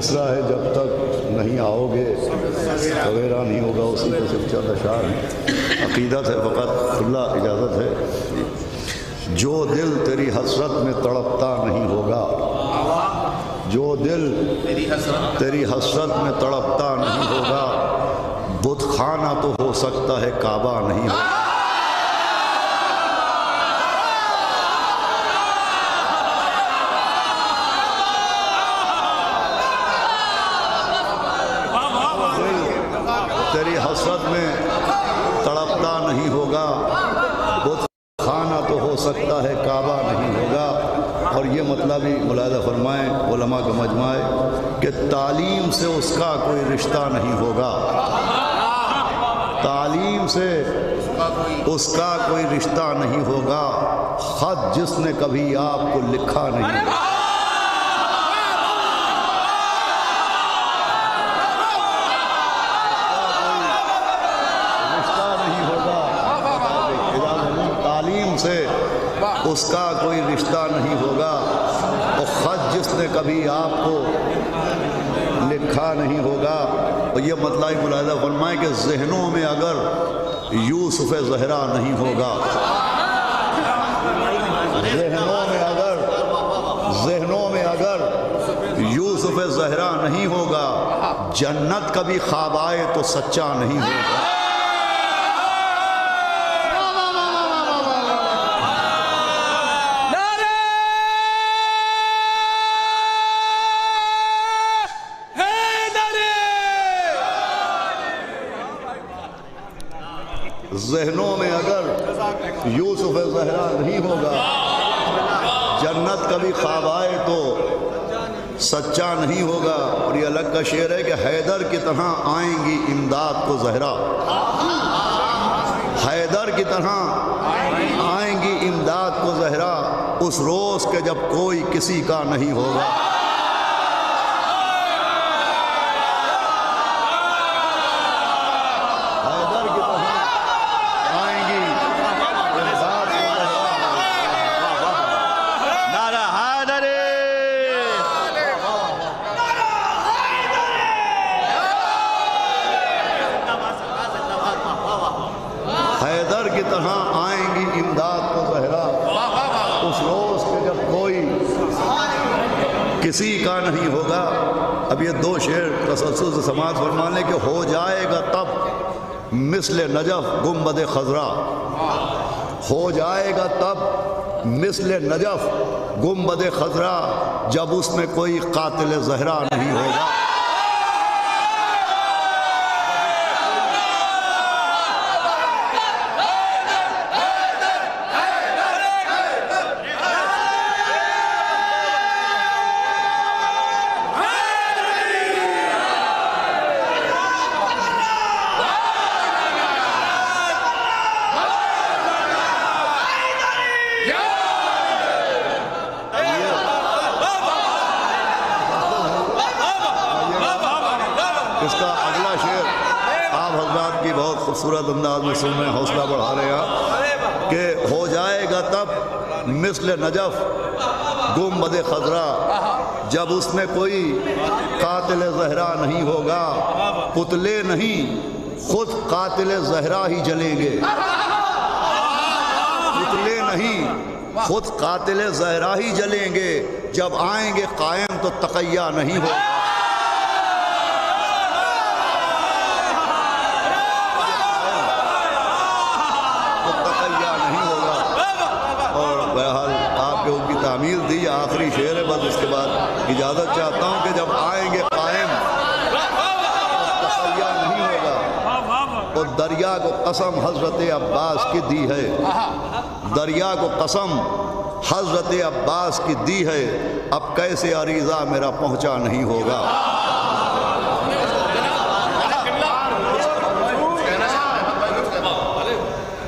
मिसरा है जब तक नहीं आओगे वगैरह नहीं होगा, उसी के सिर्फ चंद अशार हैं। अक़ीदत है फ़क़त, खुला इजाज़त है। जो दिल तेरी हसरत में तड़पता नहीं होगा, जो दिल तेरी हसरत में तड़पता नहीं होगा, बुत खाना तो हो सकता है काबा नहीं होगा। तेरी हसरत में तड़पता नहीं होगा, बुत खाना तो हो सकता है काबा नहीं होगा। और ये मतलब ही मुलाहिज़ा फरमाएँ उलमा का मजमा है कि तालीम से उसका कोई रिश्ता नहीं होगा, तालीम से उसका कोई रिश्ता नहीं होगा। ख़त जिसने कभी आपको लिखा नहीं, से उसका कोई रिश्ता नहीं होगा। और ख़त जिसने कभी आपको लिखा नहीं होगा। और ये मतलब मुलाहिज़ा फरमाएं कि ज़हनों में अगर यूसुफ़ ज़हरा नहीं होगा, ज़हनों में अगर यूसुफ़ ज़हरा नहीं होगा, जन्नत कभी ख्वाब आए तो सच्चा नहीं होगा। ज़हनों में अगर यूसुफ़ ज़हरा नहीं होगा, जन्नत कभी ख्वाब आए तो सच्चा नहीं होगा। और ये अलग का शेर है कि हैदर की तरह आएंगी इमदाद को ज़हरा, हैदर की तरह आएंगी इमदाद को ज़हरा, उस रोज़ के जब कोई किसी का नहीं होगा। हैदर की तरह आएंगी इमदाद को ज़हरा, उस रोज़ के जब कोई किसी का नहीं होगा। अब ये दो शेर तसल्सल से समाज फरमाने के हो जाएगा तब मिस्ल नजफ़ गुंबद खज़रा, हो जाएगा तब मिस्ल नजफ़ गुंबद खज़रा, जब उसमें कोई कातिल ज़हरा नहीं होगा। इसका अगला शेर आप हज़रात की बहुत खूबसूरत अंदाज में सुन रहे हैं, हौसला बढ़ा रहे हैं कि हो जाएगा तब मिस्ल नजफ़ गुंबद खज़रा, जब उसमें कोई कातिल ज़हरा नहीं होगा। पुतले नहीं खुद कातिल ज़हरा ही जलेंगे, पुतले नहीं खुद कातिल ज़हरा ही जलेंगे। जब आएंगे कायम तो तक़य्या नहीं होगा। तामील दी आखिरी शेर है, बस उसके बाद इजाज़त चाहता हूँ कि जब आएंगे कायम तक़य्या नहीं होगा। तो दरिया को कसम हज़रत अब्बास की दी है, दरिया को कसम हज़रत अब्बास की दी है, अब कैसे अरीज़ा मेरा पहुँचा नहीं होगा।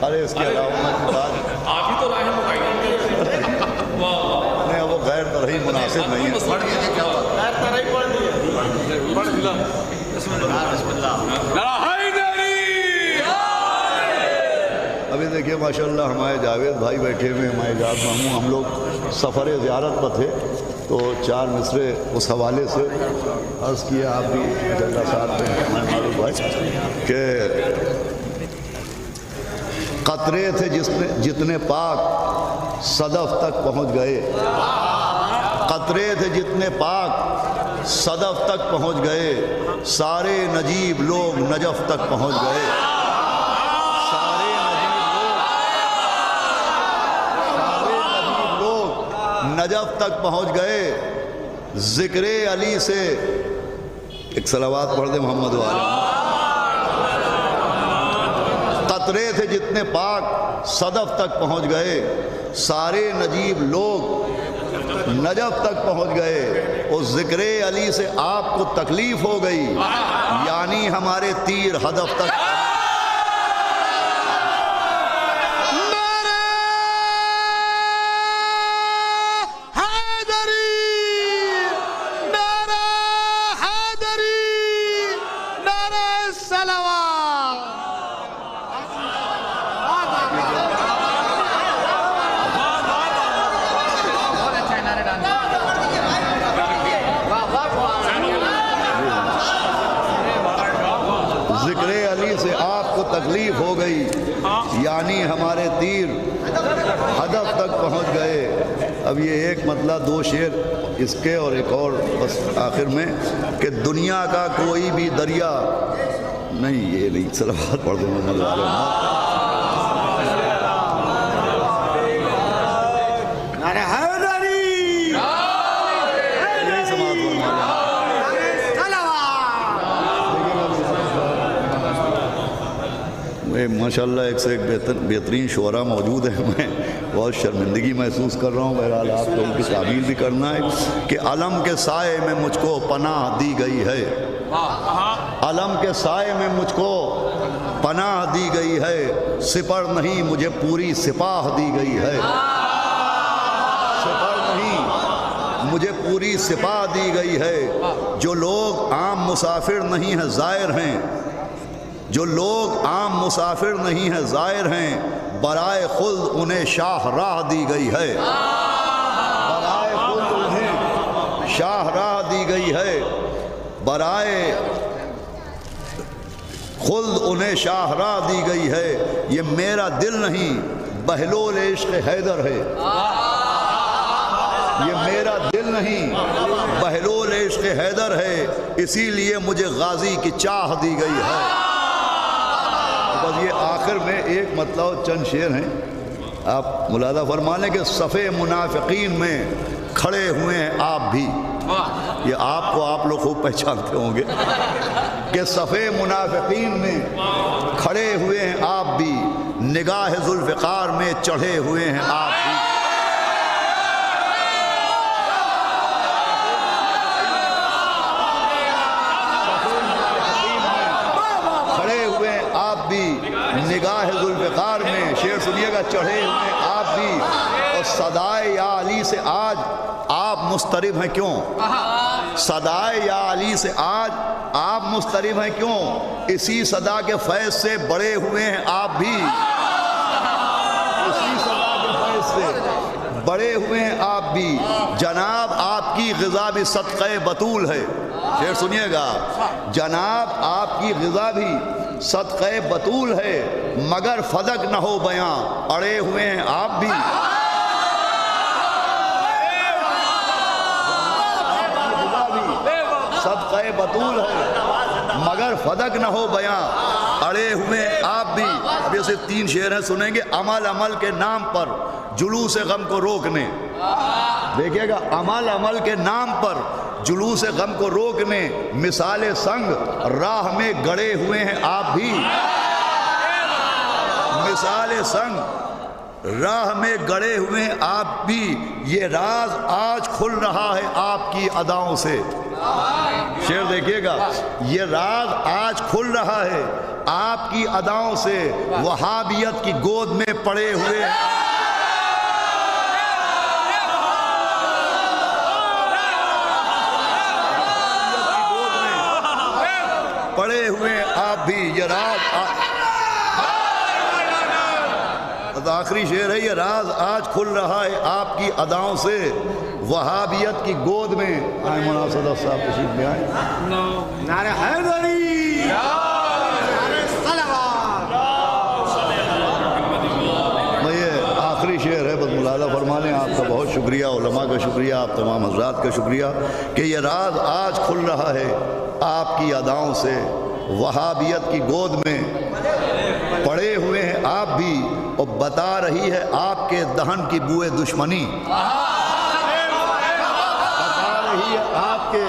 अरे इसके अलावा आप ही तो राय वो गैर तरही मुनासिब नहीं है। अभी देखिए माशाल्लाह हमारे जावेद भाई बैठे हुए, हमारे जात मामू, हम लोग सफ़र ज़ियारत पर थे तो 4 मिसरे उस हवाले से अर्ज़ किया, आप भी जल्दा साथ में मालूम भाई कि कतरे थे जितने पाक सदफ तक पहुँच गए, कतरे थे जितने पाक सदफ तक पहुँच गए, सारे नजीब लोग नजफ तक पहुँच गए, सारे नजीब लोग नजफ तक पहुँच गए। ज़िक्रे अली से एक सलावात पढ़ दे मोहम्मद वाले। कतरे थे जितने पाक सदफ तक पहुँच गए, सारे नजीब लोग नजफ तक पहुँच गए। उस ज़िक्रे अली से आपको तकलीफ हो गई, यानी हमारे तीर हदफ तक। तकलीफ हो गई, यानी हमारे तीर हदफ तक पहुंच गए। अब ये एक मतलब 2 शेर इसके और एक और बस आखिर में कि दुनिया का कोई भी दरिया नहीं, ये नहीं सलावत पढ़ दो मोहम्मद वाले। माशाल्लाह एक से एक बेहतरीन शुअरा मौजूद है। मैं बहुत शर्मिंदगी महसूस कर रहा हूँ। बहरहाल आप लोगों की ताबीर भी करना है कि अलम के साए में मुझको पनाह दी गई है, अलम के साए में मुझको पनाह दी गई है, सिपर नहीं मुझे पूरी सिपाह दी गई है, सिपर नहीं मुझे पूरी सिपाह दी गई है। जो लोग आम मुसाफिर नहीं हैं ज़ायर हैं, जो लोग आम मुसाफिर नहीं हैं ज़ायर हैं, बराए खुल्द उन्हें शाह राह दी गई है, बराए खुल्द उन्हें शाह राह दी गई है, बराए खुल्द उन्हें शाह राह दी गई है। ये मेरा दिल नहीं बहलोल इश्क़ हैदर है, ये मेरा दिल नहीं बहलोल इश्क़ हैदर है, इसीलिए मुझे गाजी की चाह दी गई है। बस ये आखिर में एक मतलब चंद शेर हैं, आप मुलादा फरमा लें कि सफ़े मुनाफिकीन में खड़े हुए हैं आप भी। ये आपको आप लोग खूब पहचानते होंगे कि सफ़े मुनाफिकीन में खड़े हुए हैं आप भी, निगाह जुल्फ़िकार में चढ़े हुए हैं आप भी। निगाह जुल्फ़िकार में शेर सुनिएगा, चढ़े हुए आप भी। और सदाए या अली से आज आप मुस्तरिब हैं क्यों, सदाए या अली से आज आप मुस्तरिब हैं क्यों, इसी सदा के फैज़ से बड़े हुए हैं आप भी, इसी सदा के फैज़ से बड़े हुए हैं आप भी। जनाब आपकी ग़िज़ा भी सदक़े बतूल है, शेर सुनिएगा, जनाब आपकी ग़िज़ा भी सदक़े बतूल है, मगर फदक न हो बयां अड़े हुए हैं आप भी। सदक़े बतूल है मगर फदक न हो बयां अड़े हुए आप भी। अब ये सिर्फ 3 शेर हैं, सुनेंगे। अमल अमल के नाम पर जुलूस गम को रोकने, देखिएगा, अमल अमल के नाम पर जुलूस गम को रोकने, मिसाले संग राह में गड़े हुए हैं आप भी, मिसाले संग राह में गड़े हुए हैं आप भी। ये राज आज खुल रहा है आपकी अदाओं से, शेर देखिएगा, ये राज आज खुल रहा है आपकी अदाओं से, वहाबियत की गोद में पड़े हुए हैं पड़े हुए आप भी। ये राज आखिरी शेर है, ये राज आज खुल रहा है आपकी अदाओं से, वहाबियत की गोद में आए। मौलाना सदर साहब तशरीफ में आए। नारे हैदरी, मैं ये आखिरी शेर है, बस मुलादा फरमा लें। आपका बहुत शुक्रिया, उलमा का शुक्रिया, आप तमाम हजरात का शुक्रिया कि ये राज आज खुल रहा है आपकी अदाओं से। वहाबियत की गोद में पड़े हुए हैं आप भी, और बता रही है आपके दहन की बुए दुश्मनी, बता रही है आपके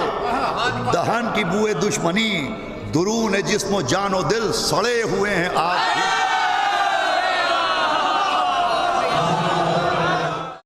दहन की बुए दुश्मनी। दुरून जिस्म जानो दिल सड़े हुए हैं आप।